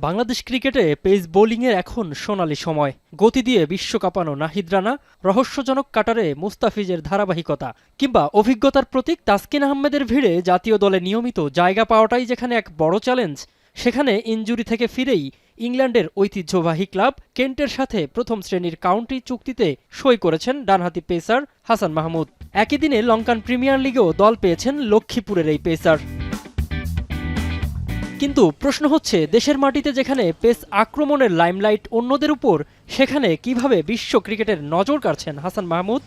বাংলাদেশ ক্রিকেটে পেস বোলিংয়ের এখন সোনালি সময়। গতি দিয়ে বিশ্ব কাঁপানো নাহিদ রানা, রহস্যজনক কাটারে মুস্তাফিজের ধারাবাহিকতা কিংবা অভিজ্ঞতার প্রতীক তাসকিন আহমেদের ভিড়ে জাতীয় দলে নিয়মিত জায়গা পাওয়াটাই যেখানে এক বড় চ্যালেঞ্জ, সেখানে ইনজুরি থেকে ফিরেই ইংল্যান্ডের ঐতিহ্যবাহী ক্লাব কেন্টের সাথে প্রথম শ্রেণীর কাউন্টি চুক্তিতে সই করেছেন ডানহাতি পেসার হাসান মাহমুদ। একই দিনে লঙ্কান প্রিমিয়ার লিগেও দল পেয়েছেন লক্ষ্মীপুরের এই পেসার। কিন্তু প্রশ্ন হচ্ছে, দেশের মাটিতে যেখানে পেস আক্রমণের লাইমলাইট অন্যদের উপর, সেখানে কিভাবে বিশ্ব ক্রিকেটের নজর কাড়ছেন হাসান মাহমুদ?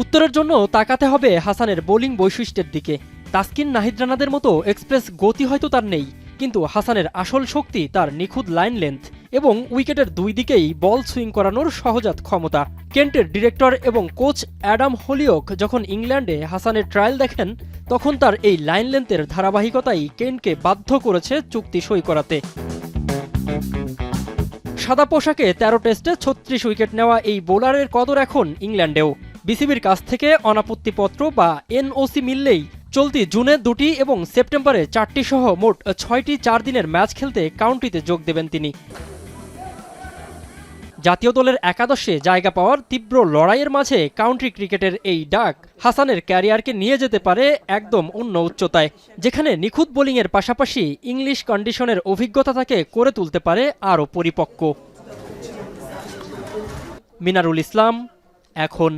উত্তরের জন্য তাকাতে হবে হাসানের বোলিং বৈশিষ্ট্যের দিকে। তাসকিন নাহিদ রানাদের মতো এক্সপ্রেস গতি হয়তো তার নেই, কিন্তু হাসানের আসল শক্তি তার নিখুঁত লাইন লেন্থ এবং উইকেটের দুই দিকেই বল সুইং করানোর সহজাত ক্ষমতা। কেন্টের ডিরেক্টর এবং কোচ অ্যাডাম হলিওক যখন ইংল্যান্ডে হাসানের ট্রায়াল দেখেন, তখন তার এই লাইন লেন্থের ধারাবাহিকতাই কেন্টকে বাধ্য করেছে চুক্তি সই করাতে। সাদা পোশাকে ১৩ টেস্টে ৩৬ উইকেট নেওয়া এই বোলারের কদর এখন ইংল্যান্ডেও। বিসিবির কাছ থেকে অনাপত্তিপত্র বা এনওসি মিললেই চলতি জুনে ২টি এবং সেপ্টেম্বরে ৪টি সহ মোট ৬টি ৪ দিনের ম্যাচ খেলতে কাউন্টিতে যোগ দেবেন তিনি। জাতীয় দলের একাদশে জায়গা পাওয়ার তীব্র লড়াইয়ের মাঝে কাউন্টি ক্রিকেটের এই ডাক হাসানের ক্যারিয়ারকে নিয়ে যেতে পারে একদম অন্য উচ্চতায়, যেখানে নিখুঁত বোলিংয়ের পাশাপাশি ইংলিশ কন্ডিশনের অভিজ্ঞতা তাকে করে তুলতে পারে আরও পরিপক্ক। মিনারুল ইসলাম, এখন।